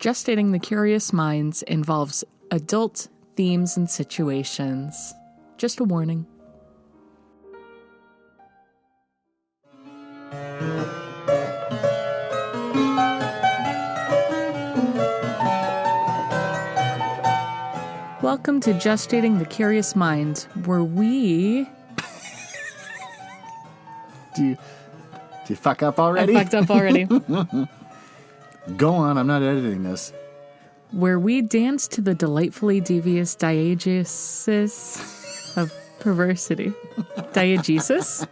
Gestating the Curious Minds involves adult themes and situations. Just a warning. Welcome to Gestating the Curious Minds, where we... Do you fuck up already? I fucked up already. Go on, I'm not editing this. Where we dance to the delightfully devious diegesis of perversity. Diegesis?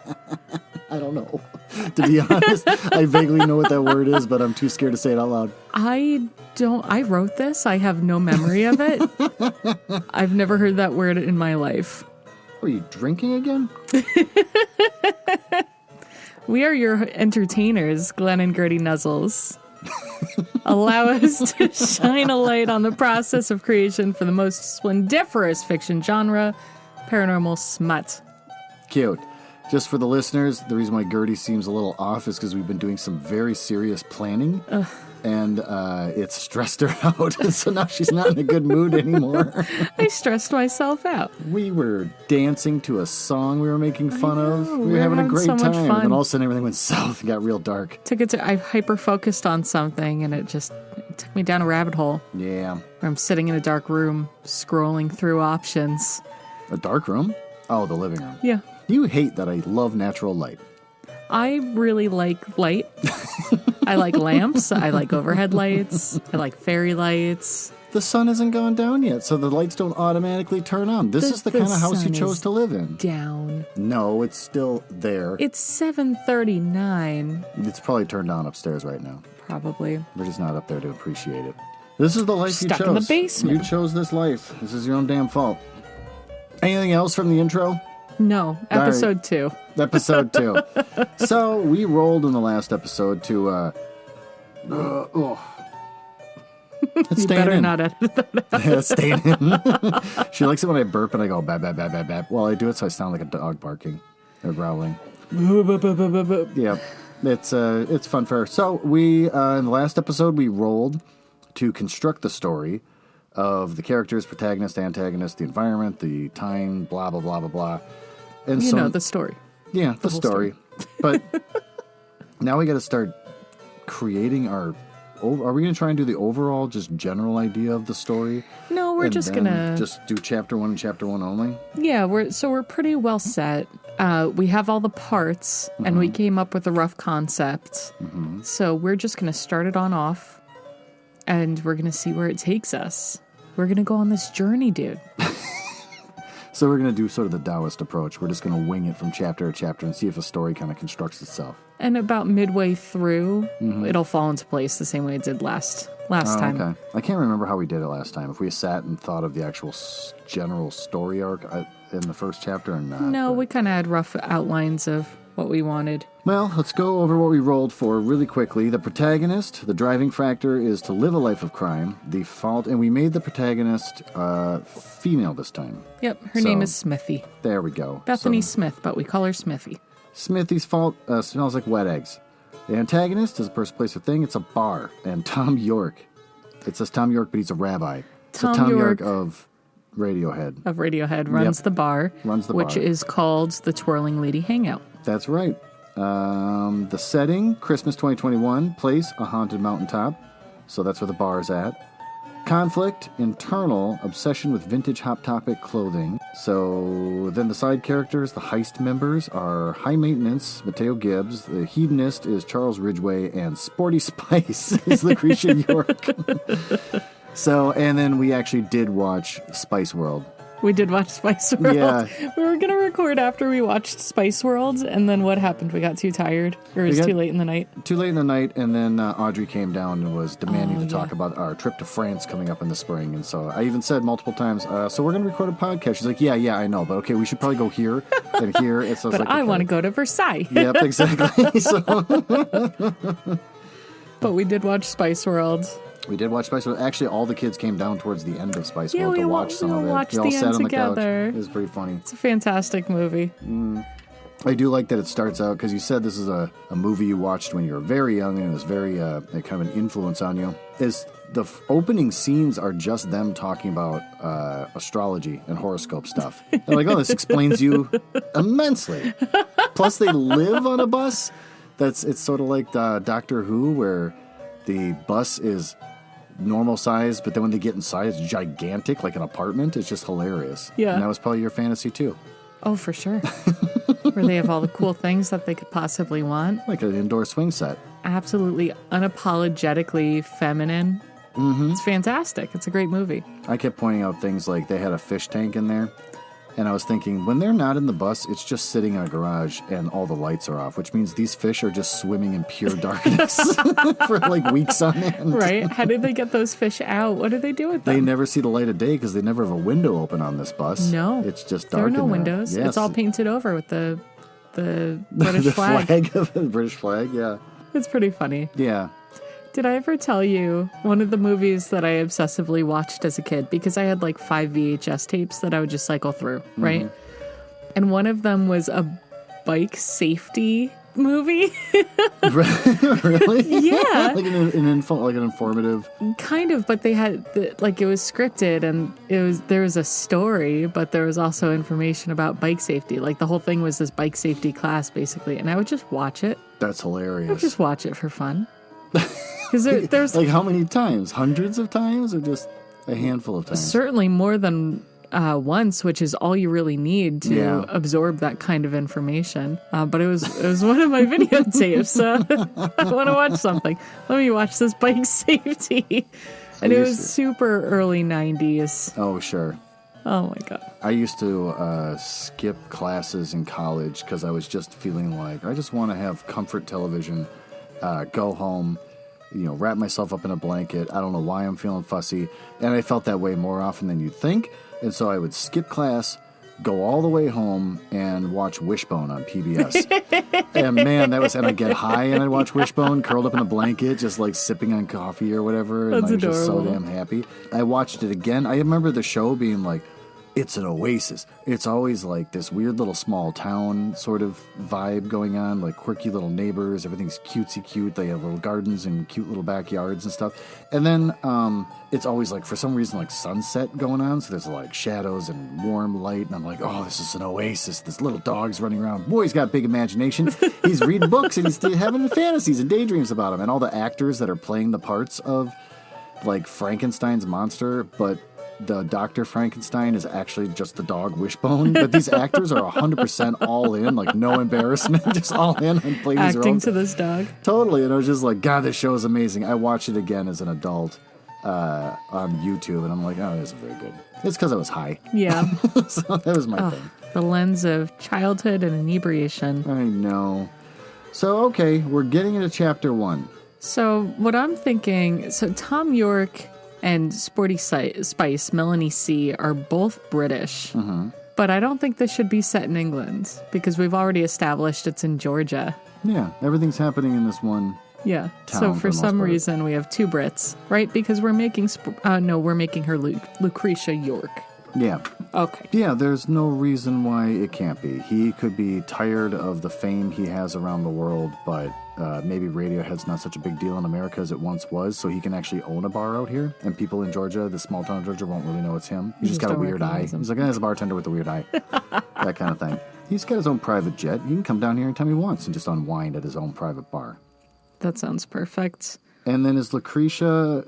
I don't know. To be honest, I vaguely know what that word is, but I'm too scared to say it out loud. I wrote this. I have no memory of it. I've never heard that word in my life. Are you drinking again? We are your entertainers, Glen and Gertie Nuzzles. Allow us to shine a light on the process of creation for the most splendiferous fiction genre, paranormal smut. Cute. Just for the listeners, the reason why Gertie seems a little off is because we've been doing some very serious planning. And it's stressed her out, and so now she's not in a good mood anymore. I stressed myself out. We were dancing to a song we were making fun of. We were having a great so time, much fun. and then all of a sudden everything went south and got real dark. I hyper-focused on something, and it took me down a rabbit hole. Yeah. Where I'm sitting in a dark room, scrolling through options. A dark room? Oh, the living room. Yeah. You hate that I love natural light. I really like light. I like lamps. I like overhead lights. I like fairy lights. The sun hasn't gone down yet, so the lights don't automatically turn on. This is the kind of house you chose to live in. Down. No, it's still there. It's 7:39. It's probably turned on upstairs right now. Probably. We're just not up there to appreciate it. This is the life you chose. Stuck in the basement. You chose this life. This is your own damn fault. Anything else from the intro? No. Episode 2. Episode 2. So, we rolled in the last episode to, It's You better not edit that out. It's staying in. She likes it when I burp and I go, bap, bap, bap, bap, bap. Well, I do it so I sound like a dog barking or growling. Yeah, it's fun for her. So, we, in the last episode, we rolled to construct the story of the characters, protagonist, antagonist, the environment, the time, blah, blah, blah, blah, blah. And You know the story. Yeah, the story. But now we got to start creating our... Are we going to try and do the overall, just general idea of the story? No, we're just going to... Just do chapter 1 and chapter 1 only? Yeah, we're pretty well set. We have all the parts, and we came up with a rough concept. Mm-hmm. So we're just going to start it on off, and we're going to see where it takes us. We're going to go on this journey, dude. So we're going to do sort of the Taoist approach. We're just going to wing it from chapter to chapter and see if a story kind of constructs itself. And about midway through, it'll fall into place the same way it did last time. Okay. I can't remember how we did it last time. If we sat and thought of the actual general story arc in the first chapter or not. No, we kind of had rough outlines of what we wanted. Well, let's go over what we rolled for really quickly. The protagonist, the driving factor is to live a life of crime. The fault, and we made the protagonist female this time. Yep, her name is Smithy. There we go. Bethany Smith, but we call her Smithy. Smithy's fault smells like wet eggs. The antagonist is a person, place, or thing. It's a bar. And Tom York. It says Tom York, but he's a rabbi. Tom York of Radiohead. Runs the bar. Which bar. is called the Twirling Lady Hangout. That's right. The setting, Christmas 2021. Place, a haunted mountaintop. So that's where the bar is at. Conflict, internal, obsession with vintage Hot Topic clothing. So then the side characters, the heist members, are High Maintenance, Mateo Gibbs. The hedonist is Charles Ridgway. And Sporty Spice is Lucretia York. So, and then we actually did watch Spice World. We did watch Spice World. Yeah. We were going to record after we watched Spice World, and then what happened? We got too tired. Or it was too late in the night. Too late in the night, and then Audrey came down and was demanding to talk about our trip to France coming up in the spring. And so I even said multiple times, so we're going to record a podcast. She's like, yeah, I know, but okay, we should probably go here and here. And so but I want to go to Versailles. Yep, exactly. But we did watch Spice World. We did watch Spice World. Actually, all the kids came down towards the end of Spice World to watch some of it. Watched We all the sat end on the together. couch. It was pretty funny. It's a fantastic movie. I do like that it starts out, because you said this is a movie you watched when you were very young, and it was very kind of an influence on you. Is the opening scenes are just them talking about astrology and horoscope stuff. They're like, oh, this explains you immensely. Plus, they live on a bus. It's sort of like Doctor Who, where the bus is normal size, but then when they get inside, it's gigantic, like an apartment. It's just hilarious. Yeah. And that was probably your fantasy, too. Oh, for sure. Where they have all the cool things that they could possibly want. Like an indoor swing set. Absolutely unapologetically feminine. Mm-hmm. It's fantastic. It's a great movie. I kept pointing out things like they had a fish tank in there. And I was thinking, when they're not in the bus, it's just sitting in a garage and all the lights are off, which means these fish are just swimming in pure darkness for like weeks on end. Right? How did they get those fish out? What did they do with them? They never see the light of day because they never have a window open on this bus. No. It's just there dark. There are no in windows. Yes. It's all painted over with the British the flag. The British flag, yeah. It's pretty funny. Yeah. Did I ever tell you one of the movies that I obsessively watched as a kid? Because I had like 5 VHS tapes that I would just cycle through, right? Mm-hmm. And one of them was a bike safety movie. Really? Yeah. Like an informative. Kind of, but they had it was scripted, and there was a story, but there was also information about bike safety. Like the whole thing was this bike safety class, basically, and I would just watch it. That's hilarious. I would just watch it for fun. Because there's like how many times? Hundreds of times, or just a handful of times? Certainly more than once, which is all you really need to absorb that kind of information. But it was one of my videotapes. I want to watch something. Let me watch this bike safety. And it was super early 90s. Oh, sure. Oh, my God. I used to skip classes in college because I was just feeling like I just want to have comfort television, go home, wrap myself up in a blanket. I don't know why I'm feeling fussy. And I felt that way more often than you'd think. And so I would skip class, go all the way home, and watch Wishbone on PBS. And man, and I'd get high and I'd watch Wishbone, curled up in a blanket, just like sipping on coffee or whatever. That's and I was just so adorable. damn happy. I watched it again. I remember the show being like, it's an oasis. It's always like this weird little small town sort of vibe going on, like quirky little neighbors. Everything's cutesy cute. They have little gardens and cute little backyards and stuff. And then it's always like, for some reason, like sunset going on. So there's like shadows and warm light. And I'm like, oh, this is an oasis. This little dog's running around. Boy, he's got big imagination. He's reading books and he's having fantasies and daydreams about him. And all the actors that are playing the parts of like Frankenstein's monster, but the Dr. Frankenstein is actually just the dog Wishbone. But these actors are 100% all in, like no embarrassment, just all in and playing these roles. Acting to this dog. Totally. And I was just like, God, this show is amazing. I watched it again as an adult on YouTube, and I'm like, oh, this is very good. It's because I was high. Yeah. So that was my thing. The lens of childhood and inebriation. I know. So, okay, we're getting into chapter 1. So what I'm thinking, Tom York and Sporty Spice, Melanie C, are both British. Mm-hmm. But I don't think this should be set in England because we've already established it's in Georgia. Yeah, everything's happening in this one. Yeah. Town So for some part. reason we have 2 Brits, right? Because we're making we're making her Lucretia York. Yeah. Okay. Yeah, there's no reason why it can't be. He could be tired of the fame he has around the world, but maybe Radiohead's not such a big deal in America as it once was, so he can actually own a bar out here, and people in Georgia, the small town of Georgia, won't really know it's him. He's just got a don't weird eye. recognize him. He's like, there's a bartender with a weird eye. That kind of thing. He's got his own private jet. He can come down here anytime he wants and just unwind at his own private bar. That sounds perfect. And then is Lucretia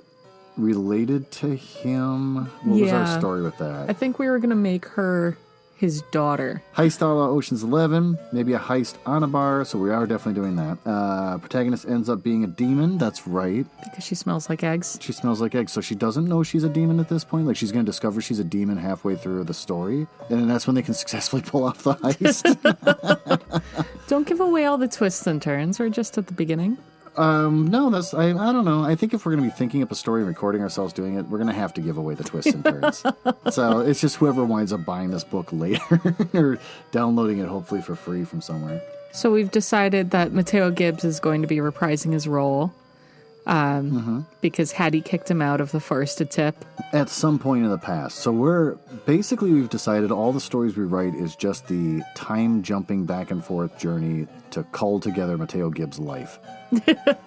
related to him? What was our story with that? I think we were going to make her his daughter. Heist a la Ocean's 11, maybe a heist on a bar, so we are definitely doing that. Protagonist ends up being a demon, that's right. Because she smells like eggs. She smells like eggs, so she doesn't know she's a demon at this point. Like, she's going to discover she's a demon halfway through the story, and then that's when they can successfully pull off the heist. Don't give away all the twists and turns. We're just at the beginning. No, I don't know. I think if we're going to be thinking up a story and recording ourselves doing it, we're going to have to give away the twists and turns. So it's just whoever winds up buying this book later or downloading it hopefully for free from somewhere. So we've decided that Mateo Gibbs is going to be reprising his role. because Hattie kicked him out of the forest to tip. At some point in the past. So we've decided all the stories we write is just the time jumping back and forth journey to cull together Mateo Gibbs' life.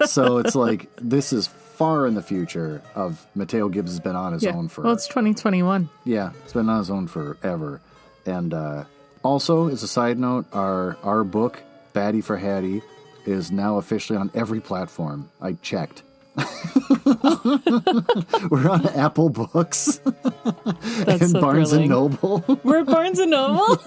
So it's like, this is far in the future of Mateo Gibbs has been on his own for... Well, it's 2021. Yeah, it's been on his own forever. And also, as a side note, our book, Batty for Hattie, is now officially on every platform. I checked. We're on Apple Books. That's and so Barnes thrilling. and Noble. We're at Barnes and Noble?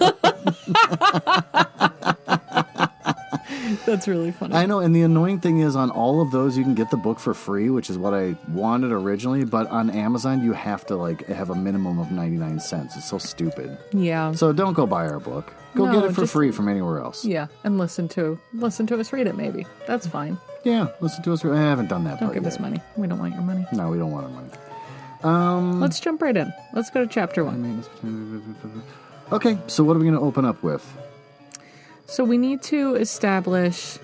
That's really funny. I know, and the annoying thing is on all of those you can get the book for free, which is what I wanted originally, but on Amazon you have to have a minimum of 99 cents. It's so stupid. Yeah. So don't go buy our book. Go No, get it for just- free from anywhere else. Yeah, and listen to us read it, maybe. That's fine. Yeah, listen to us. I haven't done that Don't part give yet. us money. We don't want your money. No, we don't want our money. Let's jump right in. Let's go to chapter 1. Okay, so what are we going to open up with? So we need to establish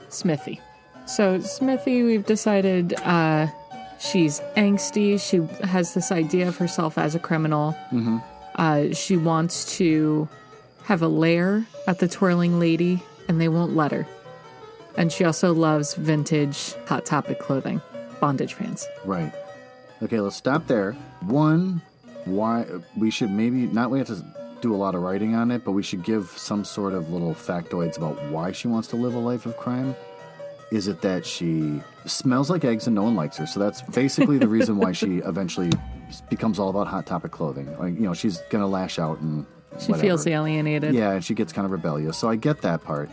Smithy. So Smithy, we've decided she's angsty. She has this idea of herself as a criminal. She wants to have a lair at the Twirling Lady, and they won't let her. And she also loves vintage Hot Topic clothing, bondage pants. Right. Okay, let's stop there. One, why we should maybe not we have to do a lot of writing on it, but we should give some sort of little factoids about why she wants to live a life of crime. Is it that she smells like eggs and no one likes her? So that's basically the reason why she eventually becomes all about Hot Topic clothing. Like, she's going to lash out and She whatever. feels alienated. Yeah, and she gets kind of rebellious. So I get that part.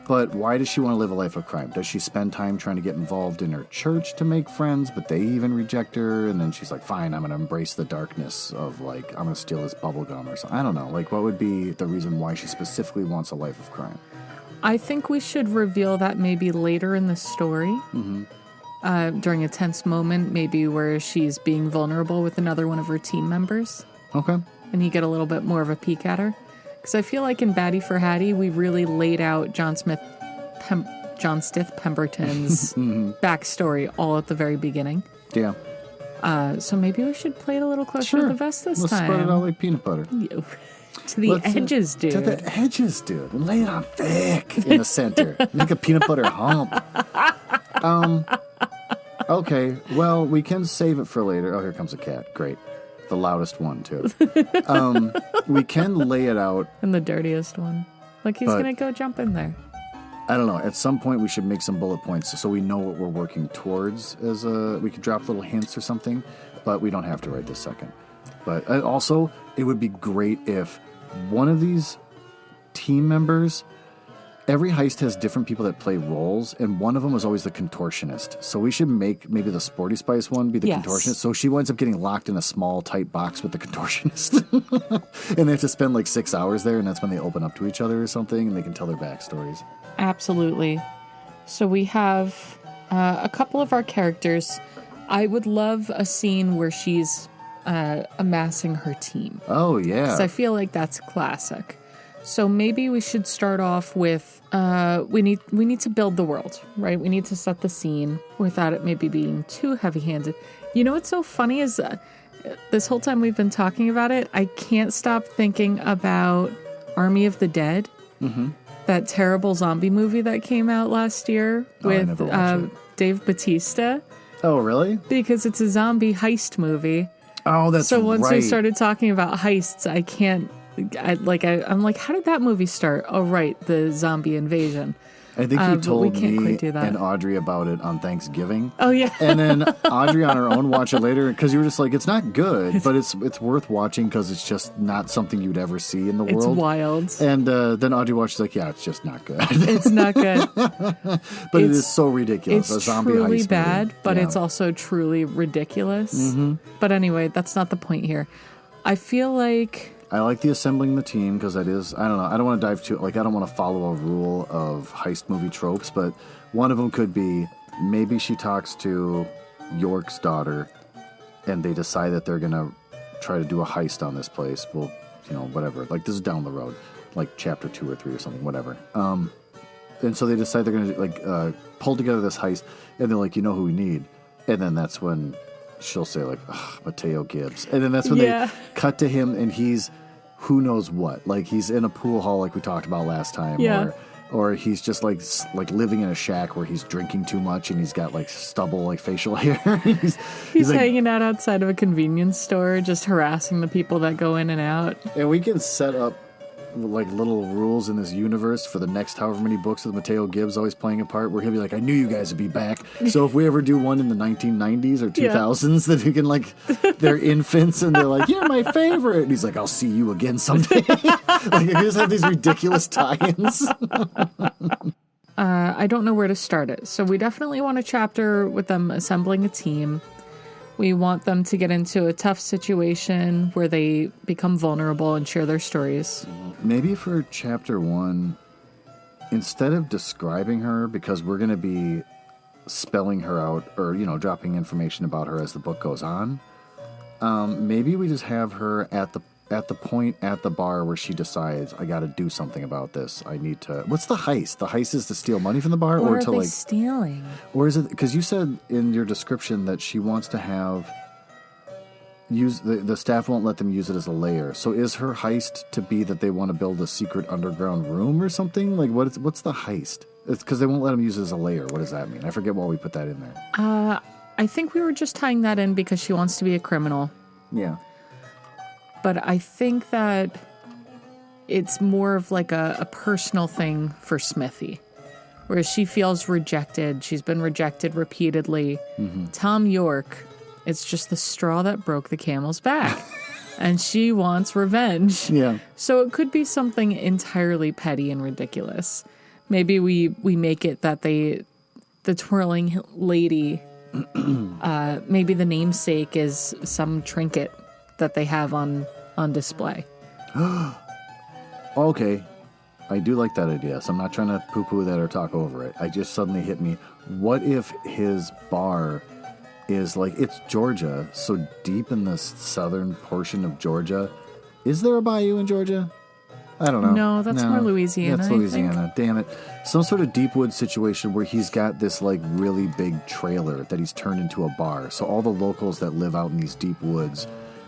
But why does she want to live a life of crime? Does she spend time trying to get involved in her church to make friends, but they even reject her? And then she's like, fine, I'm going to embrace the darkness of, I'm going to steal this bubble gum or something. I don't know. What would be the reason why she specifically wants a life of crime? I think we should reveal that maybe later in the story. During a tense moment, maybe where she's being vulnerable with another one of her team members. Okay. And you get a little bit more of a peek at her. Because I feel like in Batty for Hattie, we really laid out John Stith Pemberton's backstory all at the very beginning. Yeah. So maybe we should play it a little closer to the vest this Let's time. spread it out like peanut butter. To the edges, dude. To the edges, dude. And lay it on thick in the center. Make a peanut butter hump. Okay, well, we can save it for later. Oh, here comes a cat. Great. The loudest one, too. We can lay it out. And the dirtiest one. Like he's going to go jump in there. I don't know. At some point, we should make some bullet points so we know what we're working towards. We could drop little hints or something, but we don't have to right this second. But also, it would be great if one of these team members, every heist has different people that play roles, and one of them is always the contortionist. So we should make maybe the Sporty Spice one be the contortionist. So she winds up getting locked in a small, tight box with the contortionist. And they have to spend 6 hours there, and that's when they open up to each other or something, and they can tell their backstories. Absolutely. So we have a couple of our characters. I would love a scene where she's amassing her team. Oh, yeah. Because I feel like that's classic. So maybe we should start off with we need to build the world, right? We need to set the scene without it maybe being too heavy-handed. You know what's so funny is this whole time we've been talking about it, I can't stop thinking about Army of the Dead, that terrible zombie movie that came out last year with Dave Bautista. Oh, really? Because it's a zombie heist movie. Oh, that's right. So once we started talking about heists, I'm like, how did that movie start? Oh, right, the zombie invasion. I think you told me do that. and Audrey about it on Thanksgiving. Oh, yeah. And then Audrey on her own watched it later because you were just like, it's not good, but it's worth watching because it's just not something you'd ever see in the world. It's wild. And then Audrey watched like, yeah, it's just not good. It's not good. But it is so ridiculous. It's a zombie truly heist bad, movie. but Yeah. it's also truly ridiculous. But anyway, that's not the point here. I feel like... I like the assembling the team because that is, I don't know, I don't want to dive too, I don't want to follow a rule of heist movie tropes, but one of them could be maybe she talks to York's daughter and they decide that they're going to try to do a heist on this place. Well, whatever. This is down the road, chapter 2 or 3 or something, whatever. And so they decide they're going to like pull together this heist, and they're like, you know who we need? And then that's when she'll say like, Mateo Gibbs. And then that's when they cut to him, and he's who knows what. Like he's in a pool hall like we talked about last time. Yeah. Or he's just like living in a shack where he's drinking too much and he's got like stubble, like facial hair. he's like, hanging out outside of a convenience store, just harassing the people that go in and out. And we can set up like little rules in this universe for the next however many books with Mateo Gibbs always playing a part, where he'll be like, I knew you guys would be back. So if we ever do one in the 1990s or 2000s, that he can like, they're infants and they're like, you're my favorite. And he's like, I'll see you again someday. Like, he just have these ridiculous tie-ins. I don't know where to start it. So we definitely want a chapter with them assembling a team. We want them to get into a tough situation where they become vulnerable and share their stories. Maybe for chapter 1, instead of describing her, because we're going to be spelling her out or, dropping information about her as the book goes on, maybe we just have her at the point at the bar where she decides, I got to do something about this. I need to. What's the heist? The heist is to steal money from the bar, What or are to they like stealing? Or is it because you said in your description that she wants to use the staff won't let them use it as a layer. So is her heist to be that they want to build a secret underground room or something? Like what's the heist? It's because they won't let them use it as a layer. What does that mean? I forget why we put that in there. I think we were just tying that in because she wants to be a criminal. Yeah. But I think that it's more of like a personal thing for Smithy, whereas she feels rejected. She's been rejected repeatedly. Mm-hmm. Tom York, it's just the straw that broke the camel's back. And she wants revenge. Yeah. So it could be something entirely petty and ridiculous. Maybe we make it that the twirling lady, maybe the namesake is some trinket that they have on display. Okay. I do like that idea, so I'm not trying to poo-poo that or talk over it. I just suddenly hit me. What if his bar is like, it's Georgia, so deep in the southern portion of Georgia. Is there a bayou in Georgia? I don't know. No, that's more Louisiana. That's Louisiana. Damn it. Some sort of deep woods situation where he's got this like really big trailer that he's turned into a bar. So all the locals that live out in these deep woods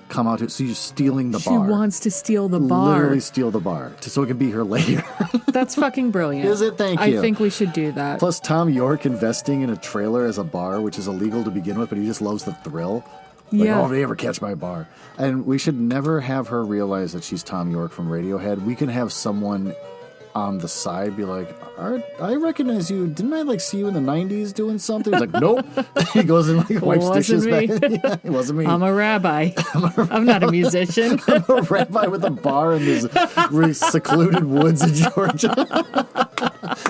come out to, so you're stealing the bar. She wants to steal the bar. Literally steal the bar so it can be her lair. That's fucking brilliant. Is it? Thank you. I think we should do that. Plus Tom York investing in a trailer as a bar, which is illegal to begin with, but he just loves the thrill. Like, oh, they ever catch my bar. And we should never have her realize that she's Tom York from Radiohead. We can have someone on the side be like, I recognize you. Didn't I like see you in the 90s doing something? He's like, nope. He goes and like wipes dishes back. Yeah, it wasn't me. I'm a rabbi. I'm not a musician. I'm a rabbi with a bar in these really secluded woods in Georgia.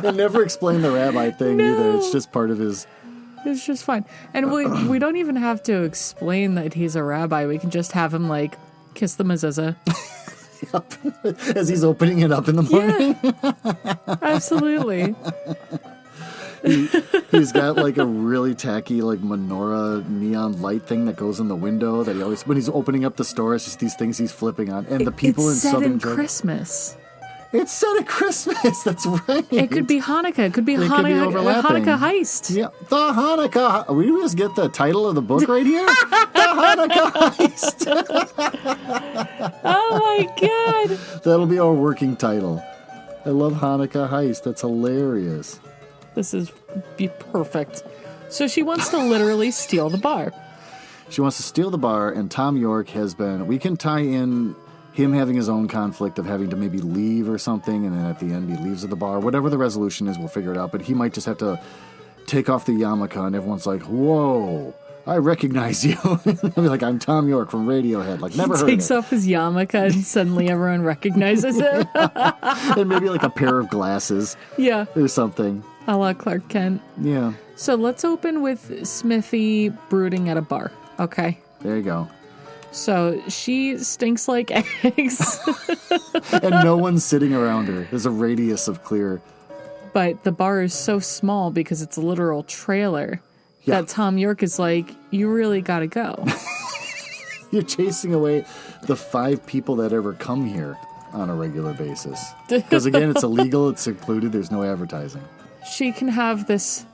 And never explain the rabbi thing either. It's just part of his... It's just fine. And we don't even have to explain that he's a rabbi. We can just have him, like, kiss the mezuzah. Yep. As he's opening it up in the morning. Yeah. Absolutely. He's got, like, a really tacky, like, menorah neon light thing that goes in the window that he always... When he's opening up the store, it's just these things he's flipping on. And the people in Southern Georgia... Christmas. It's set at Christmas. That's right. It could be Hanukkah. It could be Hanukkah heist. Yeah, the Hanukkah. We just get the title of the book right here. The Hanukkah heist. Oh my god. That'll be our working title. I love Hanukkah heist. That's hilarious. This is be perfect. So she wants to literally steal the bar. She wants to steal the bar, and Tom York has been... We can tie in him having his own conflict of having to maybe leave or something, and then at the end he leaves at the bar. Whatever the resolution is, we'll figure it out. But he might just have to take off the yarmulke, and everyone's like, whoa, I recognize you. I'll be like, I'm Tom York from Radiohead. Like, never heard of it. He takes off his yarmulke, and suddenly everyone recognizes him. And maybe like a pair of glasses. Yeah. Or something. A la Clark Kent. Yeah. So let's open with Smithy brooding at a bar. Okay. There you go. So she stinks like eggs. And no one's sitting around her. There's a radius of clear. But the bar is so small because it's a literal trailer that Tom York is like, you really got to go. You're chasing away the 5 people that ever come here on a regular basis. Because, again, it's illegal, it's secluded, there's no advertising. She can have this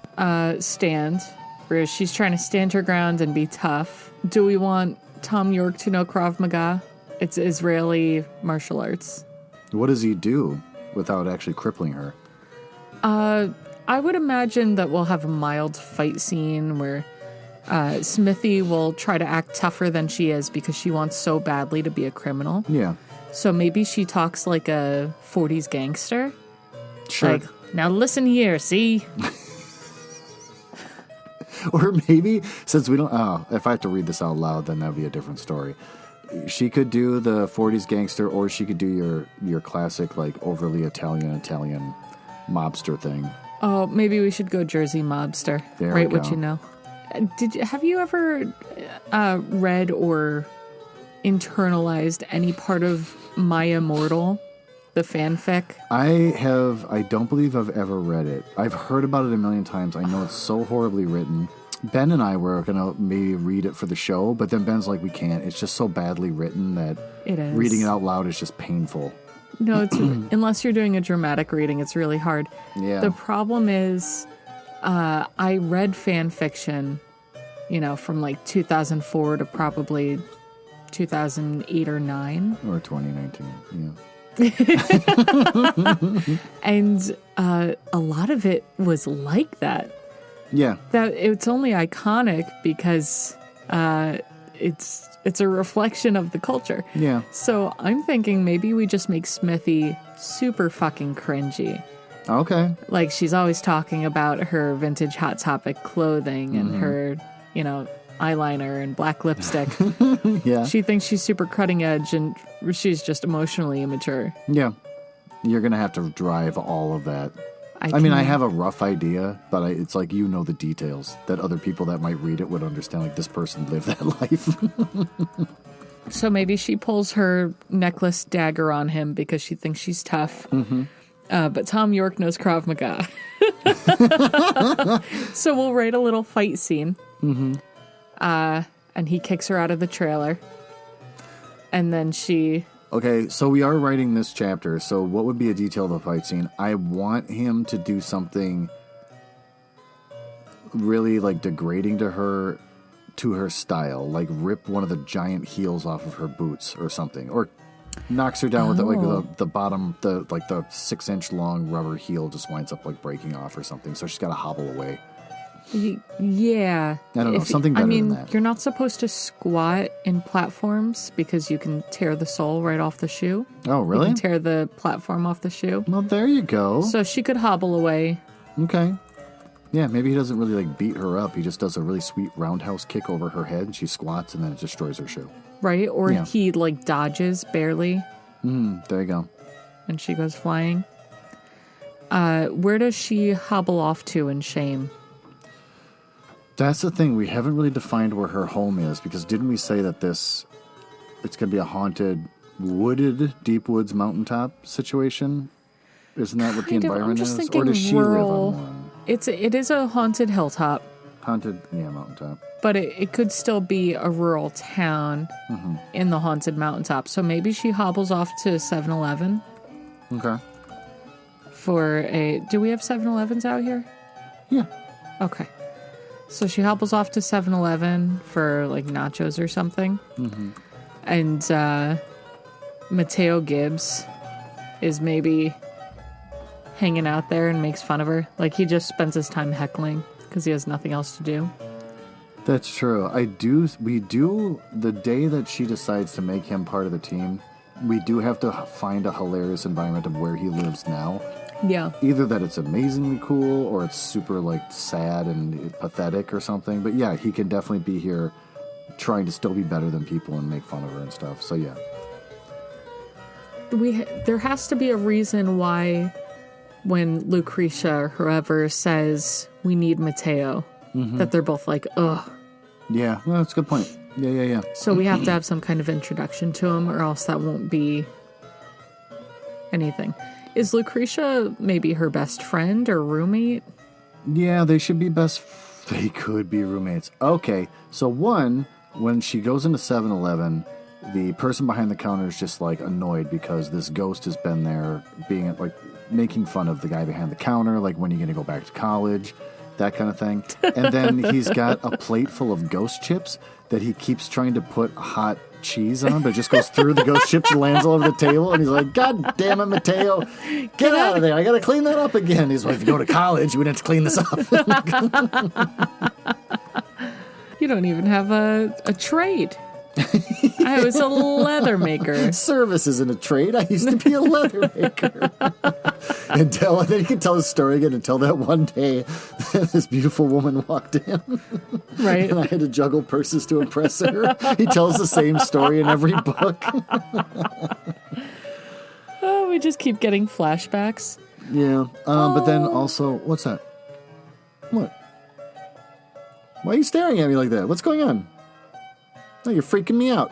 stand where she's trying to stand her ground and be tough. Do we want Tom York to know Krav Maga? It's Israeli martial arts. What does he do without actually crippling her? I would imagine that we'll have a mild fight scene where Smithy will try to act tougher than she is because she wants so badly to be a criminal. Yeah. So maybe she talks like a 40s gangster. Sure. Like, now listen here, see? Or maybe, since we don't... Oh, if I have to read this out loud, then that'd be a different story. She could do the 40s gangster, or she could do your classic, like, overly Italian mobster thing. Oh, maybe we should go Jersey mobster. There Write we go. what you know. Have you ever read or internalized any part of My Immortal, the fanfic? I don't believe I've ever read it. I've heard about it a million times. I know it's so horribly written. Ben and I were going to maybe read it for the show, but then Ben's like, we can't. It's just so badly written that It is. reading it out loud is just painful. No, it's unless you're doing a dramatic reading, it's really hard. Yeah. The problem is, I read fan fiction, from like 2004 to probably 2008 or 9. Or 2019, yeah. And a lot of it was like that. Yeah. That it's only iconic because it's a reflection of the culture. Yeah. So I'm thinking maybe we just make Smithy super fucking cringy. Okay. Like, she's always talking about her vintage Hot Topic clothing and her, eyeliner and black lipstick. Yeah. She thinks she's super cutting edge and she's just emotionally immature. Yeah. You're going to have to drive all of that. I have a rough idea, but it's like the details that other people that might read it would understand, like, this person lived that life. So maybe she pulls her necklace dagger on him because she thinks she's tough. Mm-hmm. But Tom York knows Krav Maga. So we'll write a little fight scene. Mm-hmm. And he kicks her out of the trailer. And then she... Okay, so we are writing this chapter, so what would be a detail of the fight scene? I want him to do something really, like, degrading to her style. Like, rip one of the giant heels off of her boots or something. Or knocks her down with the bottom, the 6-inch long rubber heel just winds up, like, breaking off or something. So she's got to hobble away. Yeah. I don't know, something better than that. You're not supposed to squat in platforms because you can tear the sole right off the shoe. Oh, really? You can tear the platform off the shoe. Well, there you go. So she could hobble away. Okay. Yeah, maybe he doesn't really, like, beat her up. He just does a really sweet roundhouse kick over her head, and she squats, and then it destroys her shoe. Right? Or he, like, dodges barely. There you go. And she goes flying. Where does she hobble off to in shame? That's the thing. We haven't really defined where her home is, because didn't we say that it's going to be a haunted, wooded, deep woods mountaintop situation? Isn't that what the environment is? Or does she live on one? It is a haunted hilltop. Haunted, mountaintop. But it could still be a rural town in the haunted mountaintop. So maybe she hobbles off to 7-Eleven. Okay. Do we have 7-Elevens out here? Yeah. Okay. So she hobbles off to 7-Eleven for, like, nachos or something. Mm-hmm. And Mateo Gibbs is maybe hanging out there and makes fun of her. Like, he just spends his time heckling because he has nothing else to do. That's true. We do, the day that she decides to make him part of the team, we do have to find a hilarious environment of where he lives now. Yeah. Either that it's amazingly cool or it's super, like, sad and pathetic or something. But yeah, he can definitely be here trying to still be better than people and make fun of her and stuff. So yeah. There has to be a reason why when Lucretia or whoever says we need Mateo, that they're both like, ugh. Yeah, well, that's a good point. Yeah. So we have to have some kind of introduction to him, or else that won't be anything. Is Lucretia maybe her best friend or roommate? Yeah, they should be they could be roommates. Okay, so one, when she goes into 7-Eleven, the person behind the counter is just like annoyed because this ghost has been there being like making fun of the guy behind the counter, like when are you going to go back to college, that kind of thing. And then he's got a plate full of ghost chips that he keeps trying to put hot cheese on, but it just goes through the ghost chips and lands all over the table. And he's like, God damn it, Mateo, get out of there. I got to clean that up again. He's like, if you go to college, you would have to clean this up. You don't even have a trade. I was a leather maker. Service isn't a trade. I used to be a leather maker. And then he can tell his story again until that one day this beautiful woman walked in. Right. And I had to juggle purses to impress her. He tells the same story in every book. Oh, we just keep getting flashbacks. Yeah. But then also, what's that? What? Why are you staring at me like that? What's going on? Oh, you're freaking me out.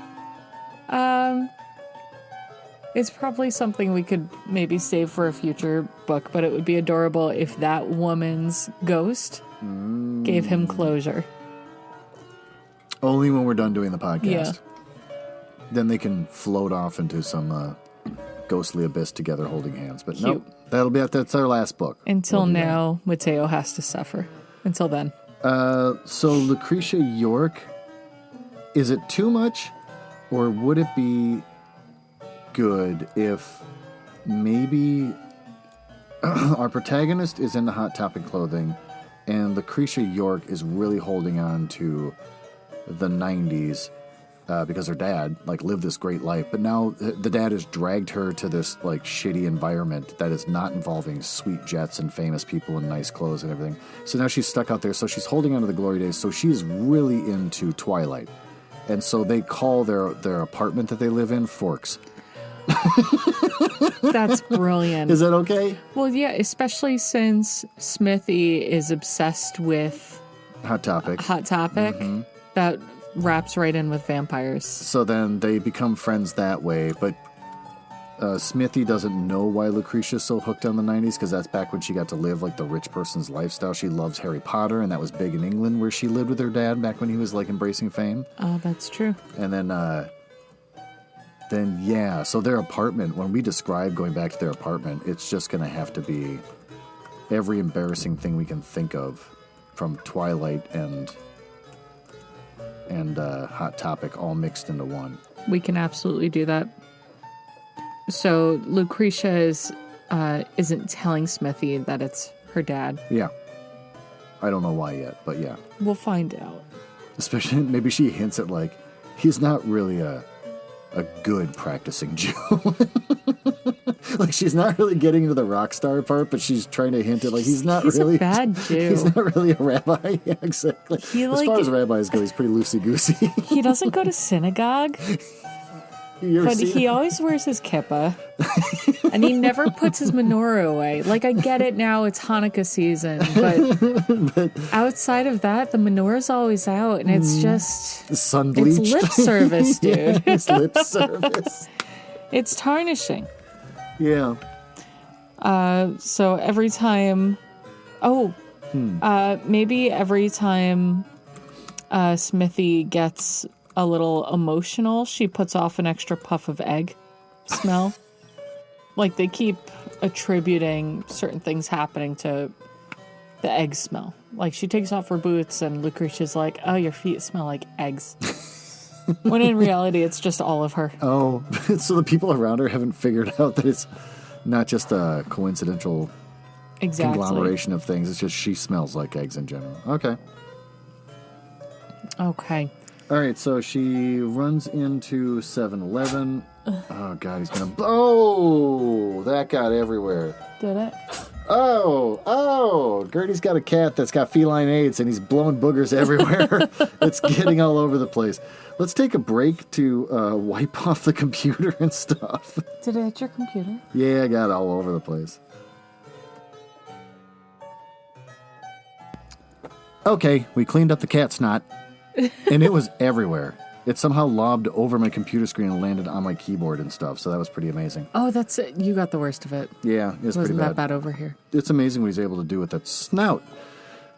It's probably something we could maybe save for a future book, but it would be adorable if that woman's ghost gave him closure. Only when we're done doing the podcast. Yeah. Then they can float off into some ghostly abyss together holding hands. But Cute. Nope, that's our last book. Until now, Mateo has to suffer. Until then. So Lucretia York, is it too much, or would it be good if maybe our protagonist is into Hot Topic clothing and Lucretia York is really holding on to the 90s because her dad lived this great life, but now the dad has dragged her to this shitty environment that is not involving sweet jets and famous people and nice clothes and everything. So now she's stuck out there, so she's holding on to the glory days. So she's really into Twilight. And so they call their apartment that they live in Forks. That's brilliant. Is that okay? Well, yeah, especially since Smithy is obsessed with Hot Topic. Mm-hmm. That wraps right in with vampires. So then they become friends that way, but Smithy doesn't know why Lucretia's so hooked on the 90s, because that's back when she got to live the rich person's lifestyle. She loves Harry Potter, and that was big in England where she lived with her dad back when he was embracing fame. Oh, that's true. And then yeah, so their apartment, when we describe going back to their apartment, it's just going to have to be every embarrassing thing we can think of from Twilight and Hot Topic all mixed into one. We can absolutely do that. So Lucretia isn't telling Smithy that it's her dad. Yeah. I don't know why yet, but yeah. We'll find out. Especially, maybe she hints at he's not really a good practicing Jew. She's not really getting into the rock star part, but she's trying to hint at he's really a bad Jew. He's not really a rabbi. Yeah, exactly. As far as rabbis go, he's pretty loosey-goosey. He doesn't go to synagogue. But he always wears his kippah. And he never puts his menorah away. I get it now, it's Hanukkah season. But outside of that, the menorah's always out. And it's just... sun bleached. It's lip service, dude. Yeah, it's lip service. It's tarnishing. Yeah. So every time... maybe every time Smithy gets a little emotional, she puts off an extra puff of egg smell. They keep attributing certain things happening to the egg smell. She takes off her boots and Lucretia's like, oh, your feet smell like eggs. When in reality, it's just all of her. Oh, so the people around her haven't figured out that it's not just a coincidental conglomeration of things. It's just she smells like eggs in general. Okay. Okay. All right, so she runs into 7-Eleven. Oh, God, he's going to... Oh, that got everywhere. Did it? Oh, Gertie's got a cat that's got feline AIDS, and he's blowing boogers everywhere. It's getting all over the place. Let's take a break to wipe off the computer and stuff. Did it hit your computer? Yeah, I got it all over the place. Okay, we cleaned up the cat snot, and it was everywhere. It somehow lobbed over my computer screen and landed on my keyboard and stuff, so that was pretty amazing. Oh, that's it. You got the worst of it. Yeah, it was pretty bad. Wasn't that bad over here. It's amazing what he's able to do with that snout.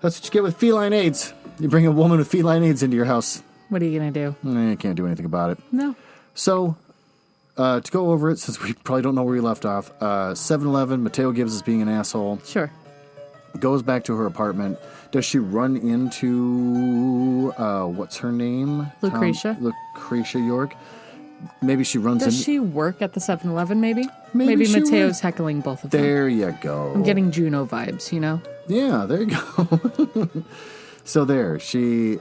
That's what you get with feline AIDS. You bring a woman with feline AIDS into your house. What are you going to do? You can't do anything about it. No. So, to go over it, since we probably don't know where we left off, 7-Eleven, Mateo Gibbs is being an asshole. Sure. Goes back to her apartment. Does she run into, what's her name? Lucretia. Lucretia York. Maybe she runs Does into... she work at the 7-Eleven, maybe? Maybe she Mateo's would. heckling both of them. There you go. I'm getting Juno vibes, you know? Yeah, there you go. So there, she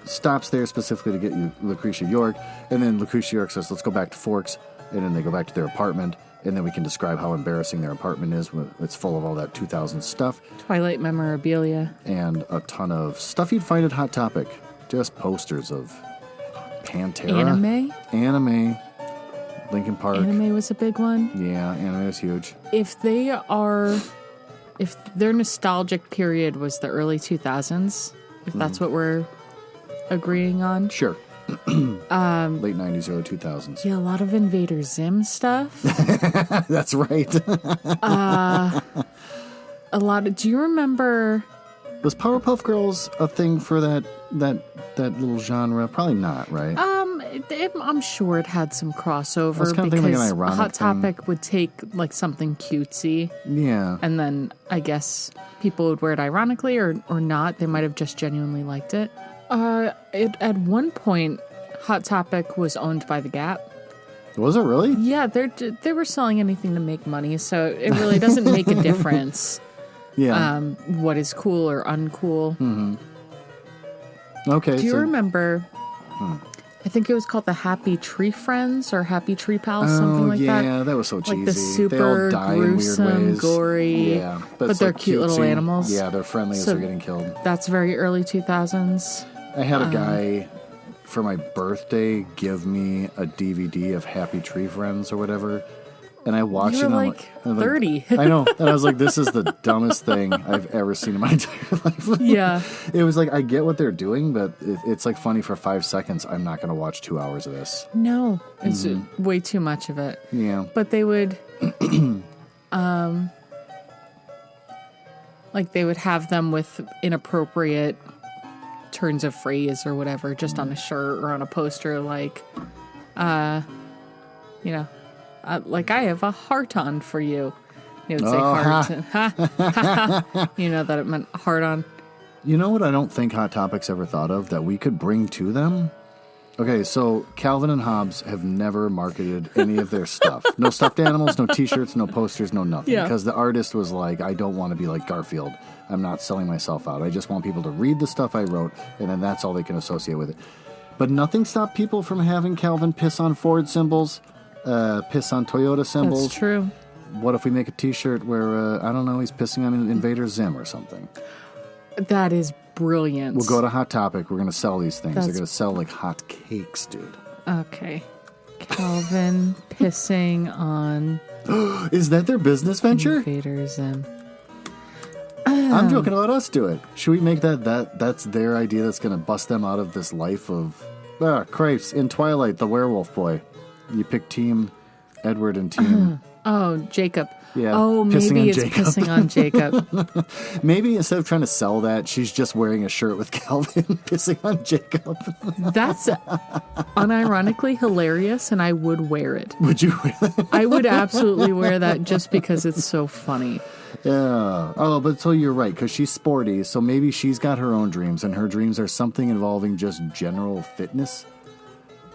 stops there specifically to get you Lucretia York, and then Lucretia York says, let's go back to Forks, and then they go back to their apartment, and then we can describe how embarrassing their apartment is. It's full of all that 2000 stuff. Twilight memorabilia. And a ton of stuff you'd find at Hot Topic. Just posters of Pantera. Anime. Linkin Park. Anime was a big one. Yeah, anime is huge. If their nostalgic period was the early 2000s, if that's what we're agreeing on. Sure. Late 90s, early 2000s. Yeah, a lot of Invader Zim stuff. That's right. A lot of... Do you remember... Was Powerpuff Girls a thing for that little genre? Probably not, right? I'm sure it had some crossover I was kind of thinking like an because ironic Hot Topic thing. would take like something cutesy, Yeah. and then I guess people would wear it ironically or not. They might have just genuinely liked it. At one point, Hot Topic was owned by the Gap. Was it really? Yeah, they were selling anything to make money, so it really doesn't make a difference. Yeah. What is cool or uncool. Mm-hmm. Okay. Do you remember... I think it was called the Happy Tree Friends or Happy Tree Pals, something like that. Yeah, that was so cheesy. Like the super they all die gruesome, in weird ways. gory, Yeah, but they're like cute little cutesy. animals. Yeah, they're friendly as So- they're getting killed. That's very early 2000s. I had a guy for my birthday give me a DVD of Happy Tree Friends or whatever, and I watched You it. were and like I'm 30. I know, and I was like, "This is the dumbest thing I've ever seen in my entire life." Yeah. It was like I get what they're doing, but it's like funny for 5 seconds. I'm not going to watch 2 hours of this. No, it's way too much of it. Yeah, But they would, like they would have them with inappropriate turns of phrase or whatever, just on a shirt or on a poster, like, like I have a heart on for you. It would say heart. You know that it meant heart on. You know what I don't think Hot Topics ever thought of that we could bring to them? Okay, so Calvin and Hobbes have never marketed any of their stuff. No stuffed animals, no t-shirts, no posters, no nothing. Yeah. Because the artist was like, I don't want to be like Garfield. I'm not selling myself out. I just want people to read the stuff I wrote, and then that's all they can associate with it. But nothing stopped people from having Calvin piss on Ford symbols, piss on Toyota symbols. That's true. What if we make a t-shirt where, I don't know, he's pissing on Invader Zim or something? That is brilliant. We'll go to Hot Topic. We're going to sell these things. That's- They're going to sell like hot cakes, dude. Okay. Calvin pissing on Is that their business venture? Invader Zim. I'm joking about us do it. Should we make that's their idea that's going to bust them out of this life of... crepes. In Twilight, the werewolf boy. You pick Team Edward and Team... Oh, Jacob. Yeah, Oh, pissing maybe on it's Jacob. pissing on Jacob. Maybe instead of trying to sell that, she's just wearing a shirt with Calvin pissing on Jacob. That's unironically hilarious, and I would wear it. Would you wear that? I would absolutely wear that just because it's so funny. Yeah. Oh, but so you're right, because she's sporty, so maybe she's got her own dreams, and her dreams are something involving just general fitness.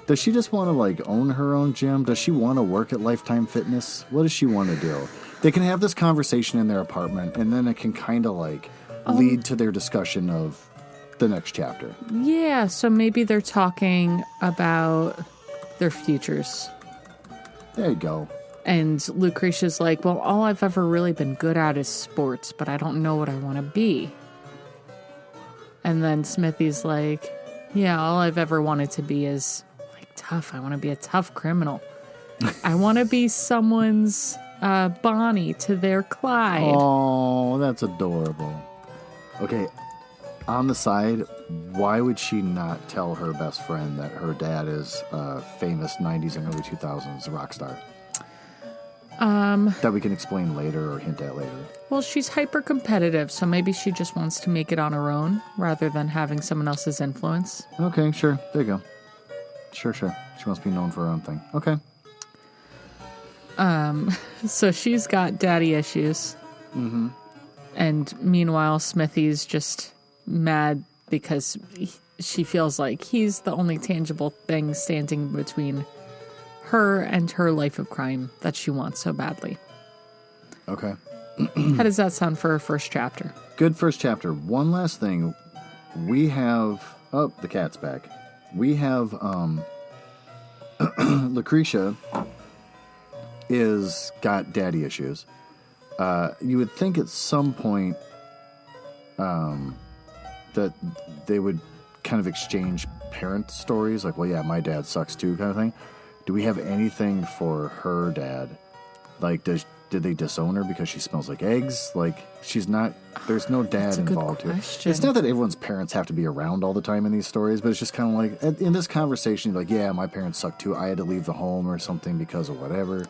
Does she just want to, like, own her own gym? Does she want to work at Lifetime Fitness? What does she want to do? They can have this conversation in their apartment, and then it can kind of, like, lead to their discussion of the next chapter. Yeah, so maybe they're talking about their futures. There you go. And Lucretia's like, well, all I've ever really been good at is sports, but I don't know what I want to be. And then Smithy's like, yeah, all I've ever wanted to be is... tough. I want to be a tough criminal. I want to be someone's Bonnie to their Clyde. Oh, that's adorable. Okay, on the side, why would she not tell her best friend that her dad is a famous 90s and early 2000s rock star? That we can explain later or hint at later. Well, she's hyper competitive, so maybe she just wants to make it on her own rather than having someone else's influence. Okay, sure. There you go. Sure. She must be known for her own thing. Okay. So she's got daddy issues. Mm-hmm. And meanwhile, Smithy's just mad because she feels like he's the only tangible thing standing between her and her life of crime that she wants so badly. Okay. How does that sound for her first chapter? Good first chapter. One last thing. We have... Oh, the cat's back. We have... Lucretia is got daddy issues. You would think at some point that they would kind of exchange parent stories, like, well, yeah, my dad sucks too, kind of thing. Do we have anything for her dad? Like, did they disown her because she smells like eggs? Like, she's not... There's no dad involved here. It's not that everyone's parents have to be around all the time in these stories, but it's just kind of like, in this conversation, like, yeah, my parents suck too. I had to leave the home or something because of whatever.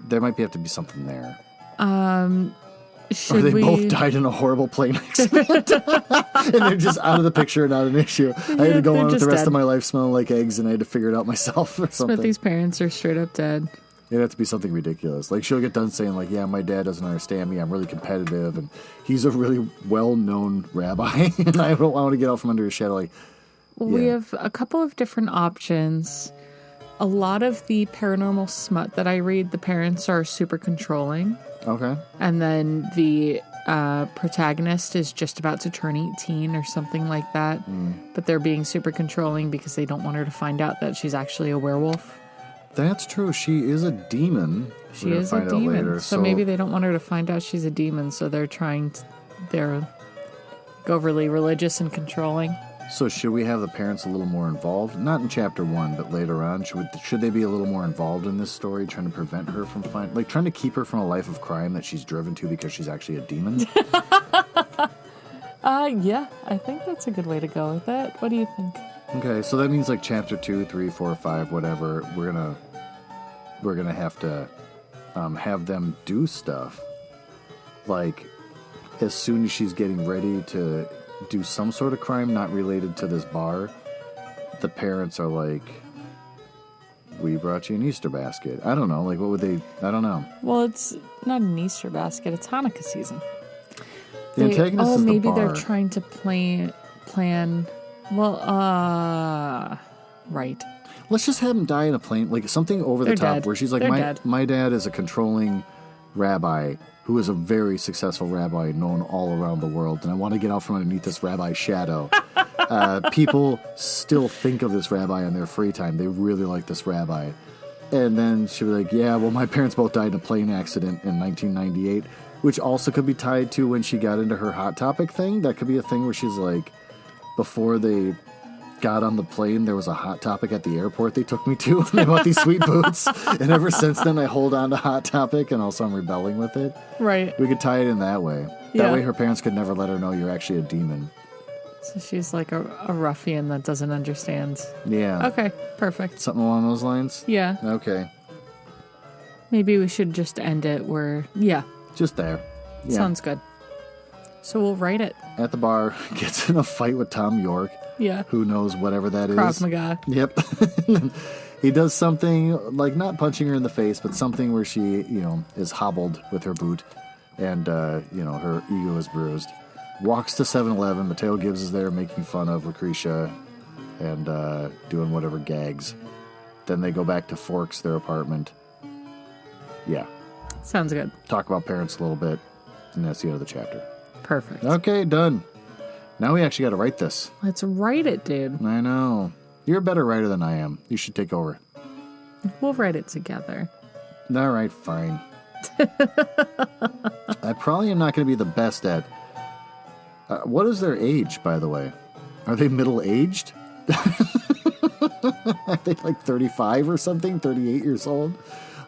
There might have to be something there. Should or they we... both died in a horrible plane accident. And they're just out of the picture, not an issue. I had to go on with the rest of my life smelling like eggs, and I had to figure it out myself or something. Smithy's parents are straight up dead. It'd have to be something ridiculous. Like, she'll get done saying, like, yeah, my dad doesn't understand me. I'm really competitive, and he's a really well-known rabbi, and I don't want to get out from under his shadow. Like, well, we have a couple of different options. A lot of the paranormal smut that I read, the parents are super controlling. Okay. And then the protagonist is just about to turn 18 or something like that. But they're being super controlling because they don't want her to find out that she's actually a werewolf. That's true. She is a demon. She is a demon. Later, so maybe they don't want her to find out she's a demon, so they're they're overly religious and controlling. So should we have the parents a little more involved? Not in chapter 1, but later on. Should they be a little more involved in this story, trying to prevent her from trying to keep her from a life of crime that she's driven to because she's actually a demon? Yeah, I think that's a good way to go with that. What do you think? Okay, so that means like chapter 2, 3, 4, 5, whatever. We're gonna have to have them do stuff like as soon as she's getting ready to do some sort of crime not related to this bar. The parents are like, "We brought you an Easter basket." I don't know. Like, what would they? I don't know. Well, it's not an Easter basket. It's Hanukkah season. The antagonist is the bar. Maybe they're trying to plan. Well, right. Let's just have them die in a plane, like something over the top, dead. where she's like, my dad is a controlling rabbi who is a very successful rabbi known all around the world, and I want to get out from underneath this rabbi's shadow. People still think of this rabbi in their free time. They really like this rabbi. And then she'll be like, yeah, well, my parents both died in a plane accident in 1998, which also could be tied to when she got into her Hot Topic thing. That could be a thing where she's like, before they got on the plane, there was a Hot Topic at the airport they took me to, and they bought these sweet boots. And ever since then, I hold on to Hot Topic, and also I'm rebelling with it. Right. We could tie it in that way. That way her parents could never let her know you're actually a demon. So she's like a ruffian that doesn't understand. Yeah. Okay, perfect. Something along those lines? Yeah. Okay. Maybe we should just end it where, yeah. Just there. Yeah. Sounds good. So we'll write it. At the bar, gets in a fight with Tom York. Yeah. Who knows whatever that is. Krav Maga. Yep. He does something, like not punching her in the face, but something where she, is hobbled with her boot. And, her ego is bruised. Walks to 7-Eleven. Mateo Gibbs is there making fun of Lucretia and doing whatever gags. Then they go back to Forks, their apartment. Yeah. Sounds good. Talk about parents a little bit. And that's the end of the chapter. Perfect. Okay, done. Now we actually got to write this. Let's write it, dude. I know. You're a better writer than I am. You should take over. We'll write it together. All right, fine. I probably am not going to be the best at... what is their age, by the way? Are they middle-aged? Are they like 35 or something? 38 years old?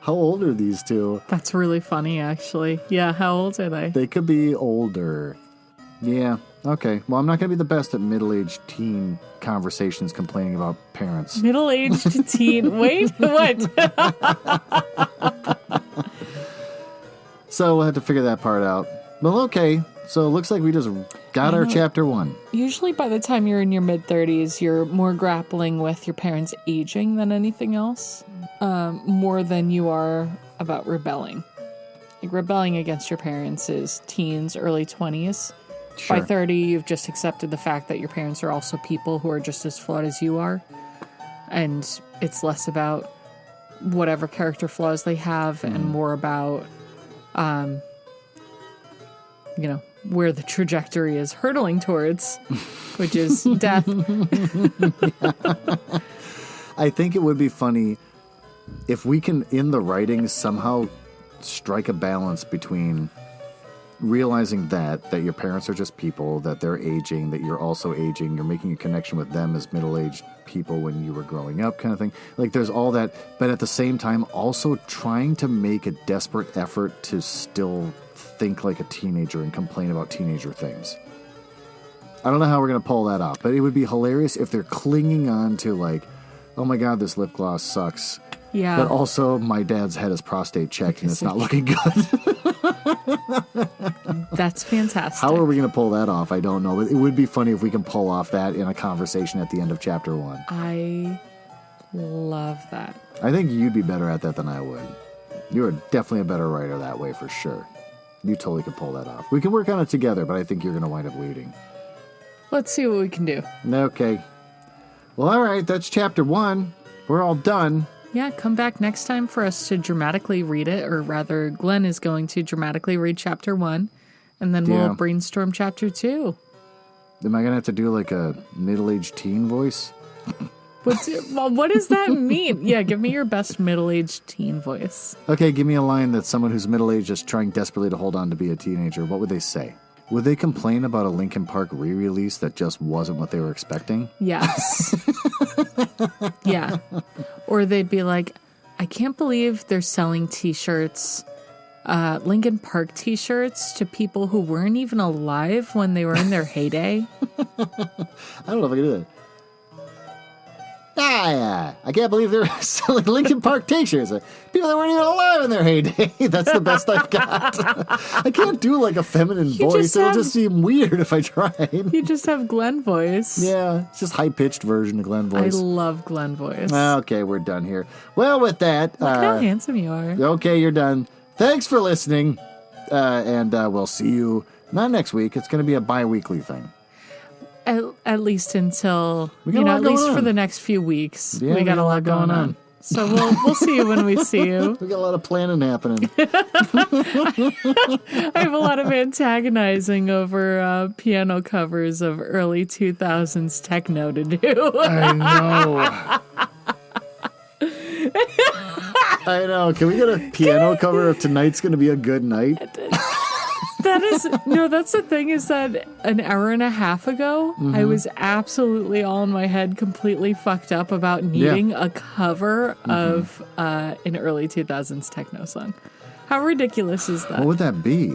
How old are these two? That's really funny, actually. Yeah, how old are they? They could be older. Yeah, okay. Well, I'm not going to be the best at middle-aged teen conversations complaining about parents. Middle-aged teen? Wait, what? So we'll have to figure that part out. Well, okay. So it looks like we just got our chapter 1. Usually by the time you're in your mid-30s, you're more grappling with your parents aging than anything else, more than you are about rebelling. Like, rebelling against your parents is teens, early 20s. Sure. By 30, you've just accepted the fact that your parents are also people who are just as flawed as you are. And it's less about whatever character flaws they have and more about, where the trajectory is hurtling towards, which is death. I think it would be funny if we can, in the writing, somehow strike a balance between realizing that your parents are just people, that they're aging, that you're also aging, you're making a connection with them as middle-aged people when you were growing up, kind of thing. Like, there's all that, but at the same time, also trying to make a desperate effort to still think like a teenager and complain about teenager things. I don't know how we're going to pull that off, but it would be hilarious if they're clinging on to, like, oh my God, this lip gloss sucks. Yeah. But also, my dad's had his prostate checked and it's not looking good. That's fantastic. How are we going to pull that off? I don't know. But it would be funny if we can pull off that in a conversation at the end of chapter 1. I love that. I think you'd be better at that than I would. You are definitely a better writer that way for sure. You totally could pull that off. We can work on it together, but I think you're going to wind up leading. Let's see what we can do. Okay. Well, all right. That's chapter 1. We're all done. Yeah, come back next time for us to dramatically read it, or rather, Glen is going to dramatically read chapter 1, and then we'll brainstorm chapter 2. Am I going to have to do like a middle-aged teen voice? What does that mean? Yeah, give me your best middle-aged teen voice. Okay, give me a line that someone who's middle-aged is trying desperately to hold on to be a teenager. What would they say? Would they complain about a Linkin Park re-release that just wasn't what they were expecting? Yes. Yeah. Or they'd be like, I can't believe they're selling t-shirts, Linkin Park t-shirts, to people who weren't even alive when they were in their heyday. I don't know if I can do that. Yeah, I can't believe they're selling Linkin Park t-shirts. People that weren't even alive in their heyday. That's the best I've got. I can't do like a feminine voice. It'll just seem weird if I tried. You just have Glen voice. Yeah, it's just high-pitched version of Glen voice. I love Glen voice. Okay, we're done here. Well, with that... Look how handsome you are. Okay, you're done. Thanks for listening. And we'll see you, not next week. It's going to be a bi-weekly thing. At least until, at least for the next few weeks. Yeah, we got a lot going on. So we'll see you when we see you. We got a lot of planning happening. I have a lot of antagonizing over piano covers of early 2000s techno to do. I know. Can we get a piano cover of Tonight's Gonna Be a Good Night? That's the thing, is that an hour and a half ago, I was absolutely all in my head completely fucked up about needing a cover of an early 2000s techno song. How ridiculous is that? What would that be?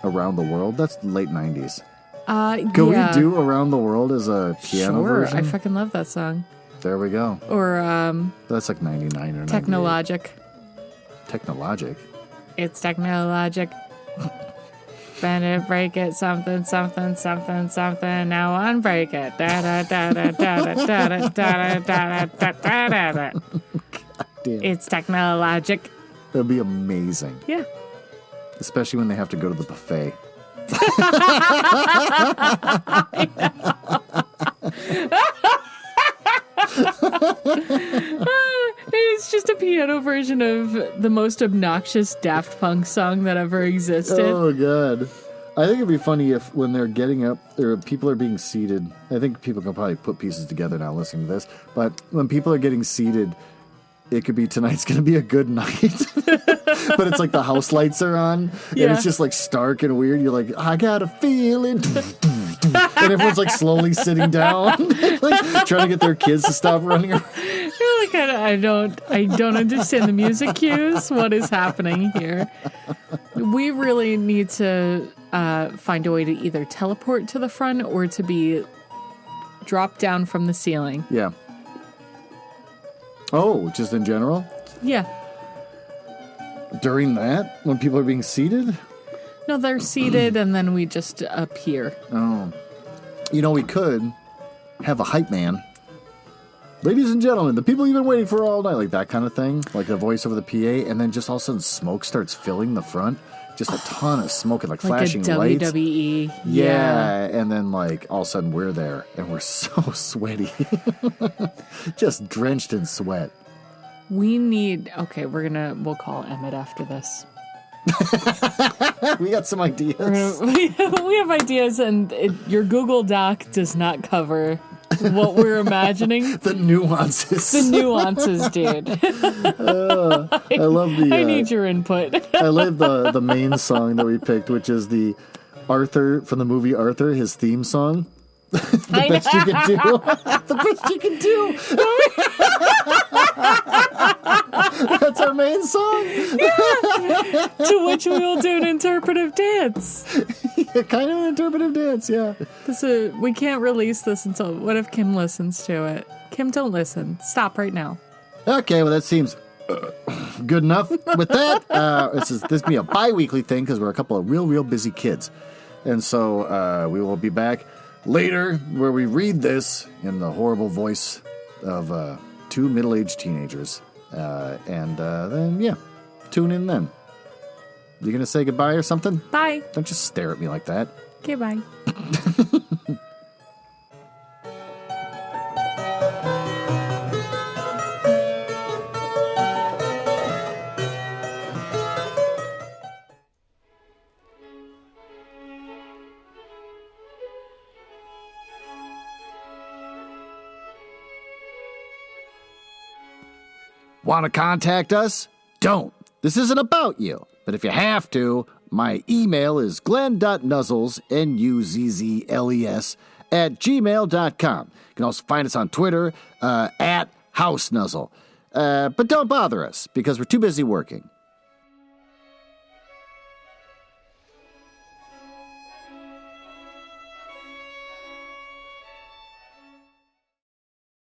Around the World? That's late 90s. Can we do Around the World as a piano version? I fucking love that song. There we go. Or, that's like 99 or 98. Technologic. Technologic? It's Technologic. Bend it, break it, something, something, something, something. Now unbreak it. Da da da da da da da da da da da da. It's Technologic. That'd be amazing. Yeah. Especially when they have to go to the buffet. It's just a piano version of the most obnoxious Daft Punk song that ever existed. Oh, God. I think it'd be funny if when they're getting up, or people are being seated, I think people can probably put pieces together now listening to this, but when people are getting seated, it could be Tonight's Gonna Be a Good Night. But it's like the house lights are on, and it's just like stark and weird. You're like, I got a feeling. And everyone's like slowly sitting down, like trying to get their kids to stop running around. You're like, I don't understand the music cues. What is happening here? We really need to find a way to either teleport to the front or to be dropped down from the ceiling. Yeah. Oh, just in general? Yeah. During that, when people are being seated? No, they're seated, and then we just appear. Oh. You know, we could have a hype man. Ladies and gentlemen, the people you've been waiting for all night, like that kind of thing, like a voice over the PA, and then just all of a sudden smoke starts filling the front. Just a ton of smoke and like flashing a lights. WWE. Yeah, and then like all of a sudden we're there and we're so sweaty. Just drenched in sweat. Okay, we'll call Emmett after this. We got some ideas. We have ideas, and your Google Doc does not cover what we're imagining. The nuances. The nuances, dude. I love the... I need your input. I love the main song that we picked, which is the Arthur, from the movie Arthur, his theme song. The best you can do. The best you can do. That's our main song. Yeah. To which we will do an interpretive dance. Yeah, kind of an interpretive dance, yeah. We can't release this until... What if Kim listens to it? Kim, don't listen. Stop right now. Okay, well, that seems good enough. With that, this is going to be a bi-weekly thing because we're a couple of real busy kids. And so we will be back later where we read this in the horrible voice of two middle-aged teenagers. And then, yeah, tune in then. You going to say goodbye or something? Bye. Don't just stare at me like that. Okay, bye. Want to contact us? Don't. This isn't about you. But if you have to, my email is glen.nuzzles, Nuzzles, @gmail.com. You can also find us on Twitter, @HouseNuzzle. But don't bother us, because we're too busy working.